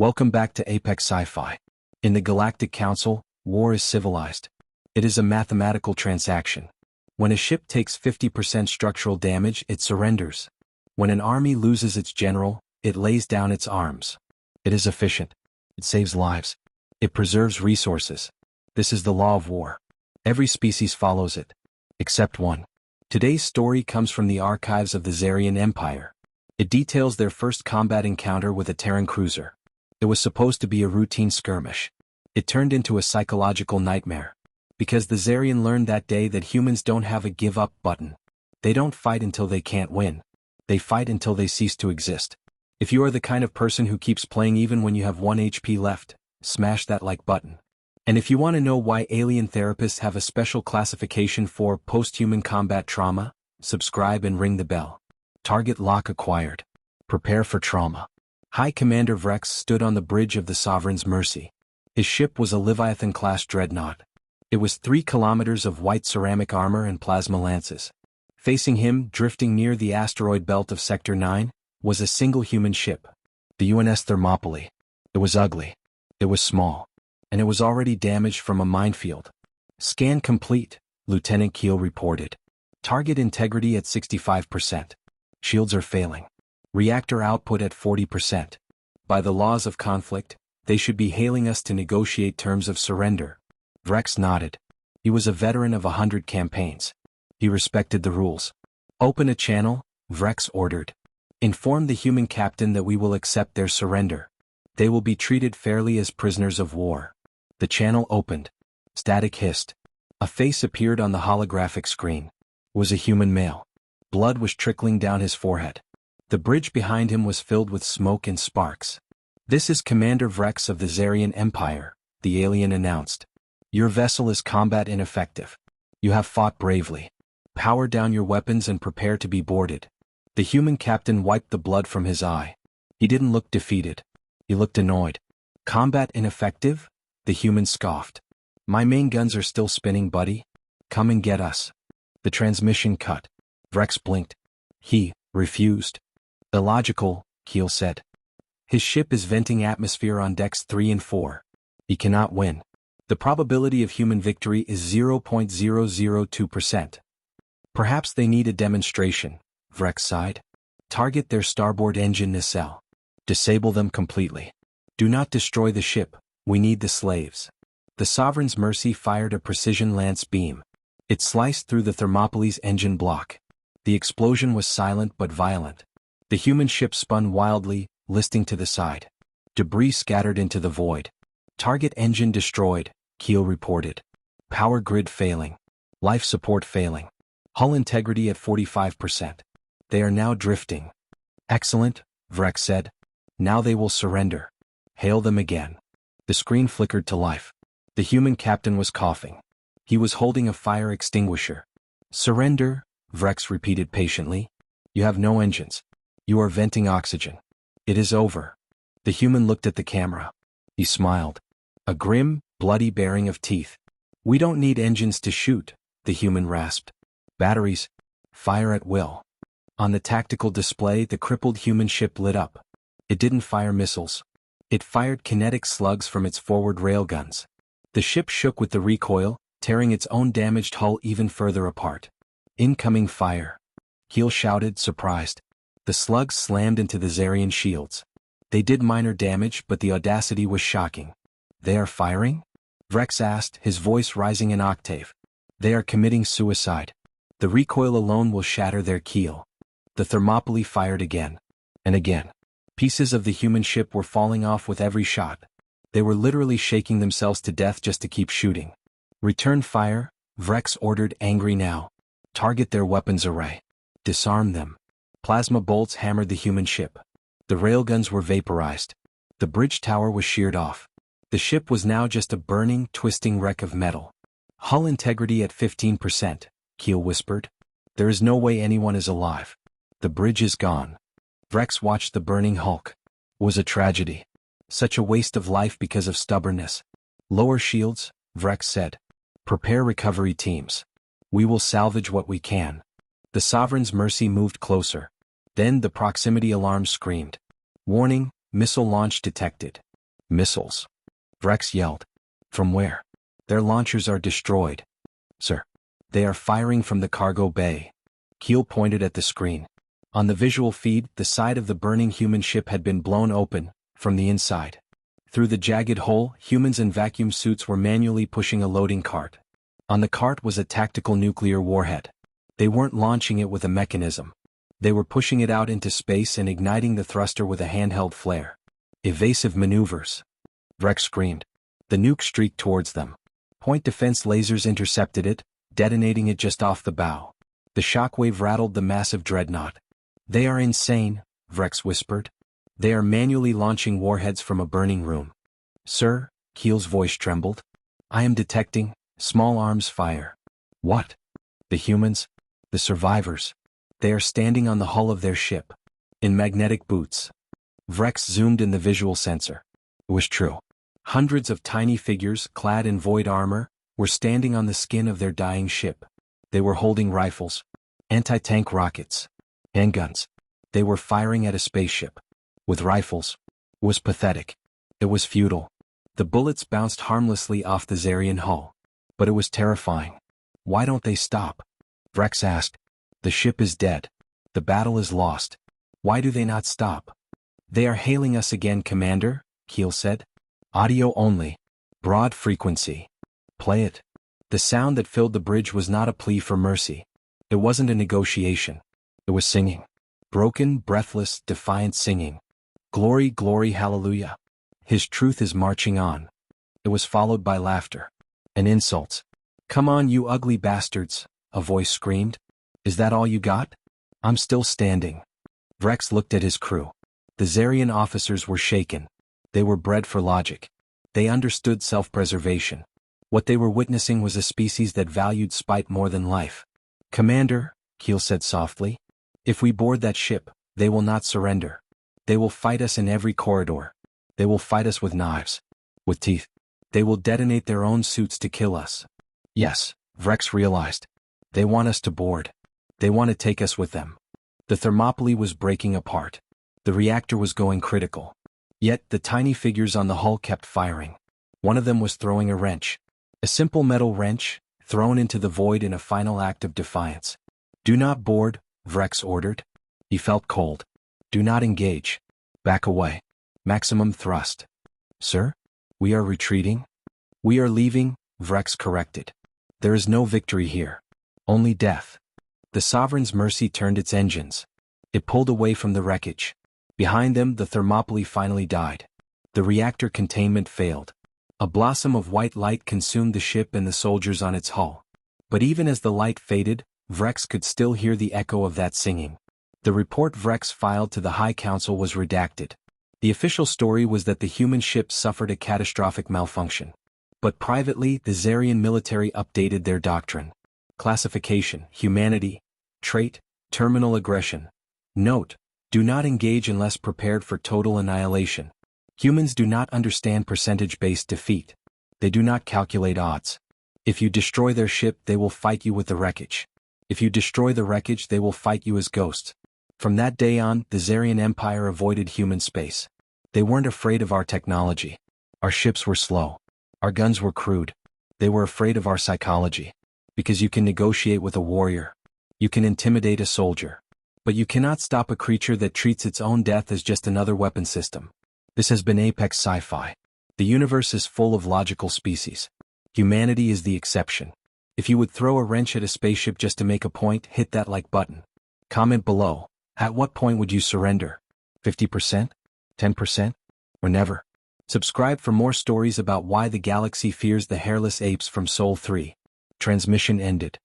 Welcome back to Apex Sci-Fi. In the Galactic Council, war is civilized. It is a mathematical transaction. When a ship takes 50% structural damage, it surrenders. When an army loses its general, it lays down its arms. It is efficient. It saves lives. It preserves resources. This is the law of war. Every species follows it. Except one. Today's story comes from the archives of the Zarian Empire. It details their first combat encounter with a Terran cruiser. It was supposed to be a routine skirmish. It turned into a psychological nightmare. Because the Zarian learned that day that humans don't have a give-up button. They don't fight until they can't win. They fight until they cease to exist. If you are the kind of person who keeps playing even when you have 1 HP left, smash that like button. And if you want to know why alien therapists have a special classification for post-human combat trauma, subscribe and ring the bell. Target lock acquired. Prepare for trauma. High Commander Vrex stood on the bridge of the Sovereign's Mercy. His ship was a Leviathan-class dreadnought. It was 3 kilometers of white ceramic armor and plasma lances. Facing him, drifting near the asteroid belt of Sector 9, was a single human ship. The UNS Thermopylae. It was ugly. It was small. And it was already damaged from a minefield. Scan complete, Lieutenant Keel reported. Target integrity at 65%. Shields are failing. Reactor output at 40%. By the laws of conflict, they should be hailing us to negotiate terms of surrender. Vrex nodded. He was a veteran of 100 campaigns. He respected the rules. Open a channel, Vrex ordered. Inform the human captain that we will accept their surrender. They will be treated fairly as prisoners of war. The channel opened. Static hissed. A face appeared on the holographic screen. It was a human male. Blood was trickling down his forehead. The bridge behind him was filled with smoke and sparks. This is Commander Vrex of the Zarian Empire, the alien announced. Your vessel is combat ineffective. You have fought bravely. Power down your weapons and prepare to be boarded. The human captain wiped the blood from his eye. He didn't look defeated. He looked annoyed. Combat ineffective? The human scoffed. My main guns are still spinning, buddy. Come and get us. The transmission cut. Vrex blinked. He refused. Illogical, Keel said. His ship is venting atmosphere on decks 3 and 4. He cannot win. The probability of human victory is 0.002%. Perhaps they need a demonstration, Vrex sighed. Target their starboard engine nacelle. Disable them completely. Do not destroy the ship, we need the slaves. The Sovereign's Mercy fired a precision lance beam. It sliced through the Thermopylae's engine block. The explosion was silent but violent. The human ship spun wildly, listing to the side. Debris scattered into the void. Target engine destroyed, Keel reported. Power grid failing. Life support failing. Hull integrity at 45%. They are now drifting. Excellent, Vrex said. Now they will surrender. Hail them again. The screen flickered to life. The human captain was coughing. He was holding a fire extinguisher. Surrender, Vrex repeated patiently. You have no engines. You are venting oxygen. It is over. The human looked at the camera. He smiled. A grim, bloody baring of teeth. We don't need engines to shoot, the human rasped. Batteries. Fire at will. On the tactical display, the crippled human ship lit up. It didn't fire missiles. It fired kinetic slugs from its forward railguns. The ship shook with the recoil, tearing its own damaged hull even further apart. Incoming fire. Keel shouted, surprised. The slugs slammed into the Zarian shields. They did minor damage, but the audacity was shocking. They are firing? Vrex asked, his voice rising an octave. They are committing suicide. The recoil alone will shatter their keel. The Thermopylae fired again. And again. Pieces of the human ship were falling off with every shot. They were literally shaking themselves to death just to keep shooting. Return fire, Vrex ordered, angry now. Target their weapons array. Disarm them. Plasma bolts hammered the human ship. The railguns were vaporized. The bridge tower was sheared off. The ship was now just a burning, twisting wreck of metal. Hull integrity at 15%, Keel whispered. There is no way anyone is alive. The bridge is gone. Vrex watched the burning hulk. It was a tragedy. Such a waste of life because of stubbornness. Lower shields, Vrex said. Prepare recovery teams. We will salvage what we can. The Sovereign's Mercy moved closer. Then the proximity alarm screamed. Warning, missile launch detected. Missiles. Rex yelled. From where? Their launchers are destroyed. Sir. They are firing from the cargo bay. Keel pointed at the screen. On the visual feed, the side of the burning human ship had been blown open, from the inside. Through the jagged hole, humans in vacuum suits were manually pushing a loading cart. On the cart was a tactical nuclear warhead. They weren't launching it with a mechanism. They were pushing it out into space and igniting the thruster with a handheld flare. Evasive maneuvers. Rex screamed. The nuke streaked towards them. Point defense lasers intercepted it, detonating it just off the bow. The shockwave rattled the massive dreadnought. They are insane, Rex whispered. They are manually launching warheads from a burning room. Sir, Keel's voice trembled. I am detecting small arms fire. What? The humans? The survivors? They are standing on the hull of their ship. In magnetic boots. Rex zoomed in the visual sensor. It was true. Hundreds of tiny figures, clad in void armor, were standing on the skin of their dying ship. They were holding rifles, anti-tank rockets, handguns. They were firing at a spaceship. With rifles. It was pathetic. It was futile. The bullets bounced harmlessly off the Zarian hull. But it was terrifying. Why don't they stop? Rex asked. The ship is dead. The battle is lost. Why do they not stop? They are hailing us again, Commander, Keel said. Audio only. Broad frequency. Play it. The sound that filled the bridge was not a plea for mercy. It wasn't a negotiation. It was singing. Broken, breathless, defiant singing. Glory, glory, hallelujah. His truth is marching on. It was followed by laughter. And insults. Come on, you ugly bastards, a voice screamed. Is that all you got? I'm still standing. Rex looked at his crew. The Zarian officers were shaken. They were bred for logic. They understood self-preservation. What they were witnessing was a species that valued spite more than life. Commander, Keel said softly, if we board that ship, they will not surrender. They will fight us in every corridor. They will fight us with knives. With teeth. They will detonate their own suits to kill us. Yes, Rex realized. They want us to board. They want to take us with them. The Thermopylae was breaking apart. The reactor was going critical. Yet, the tiny figures on the hull kept firing. One of them was throwing a wrench. A simple metal wrench, thrown into the void in a final act of defiance. Do not board, Rex ordered. He felt cold. Do not engage. Back away. Maximum thrust. Sir? We are retreating? We are leaving, Rex corrected. There is no victory here. Only death. The Sovereign's Mercy turned its engines. It pulled away from the wreckage. Behind them, the Thermopylae finally died. The reactor containment failed. A blossom of white light consumed the ship and the soldiers on its hull. But even as the light faded, Rex could still hear the echo of that singing. The report Rex filed to the High Council was redacted. The official story was that the human ship suffered a catastrophic malfunction. But privately, the Zarian military updated their doctrine. Classification, humanity, trait, terminal aggression. Note, do not engage unless prepared for total annihilation. Humans do not understand percentage-based defeat. They do not calculate odds. If you destroy their ship, they will fight you with the wreckage. If you destroy the wreckage, they will fight you as ghosts. From that day on, the Zarian Empire avoided human space. They weren't afraid of our technology. Our ships were slow. Our guns were crude. They were afraid of our psychology. Because you can negotiate with a warrior. You can intimidate a soldier. But you cannot stop a creature that treats its own death as just another weapon system. This has been Apex Sci-Fi. The universe is full of logical species. Humanity is the exception. If you would throw a wrench at a spaceship just to make a point, hit that like button. Comment below. At what point would you surrender? 50%? 10%? Or never? Subscribe for more stories about why the galaxy fears the hairless apes from Soul 3. Transmission ended.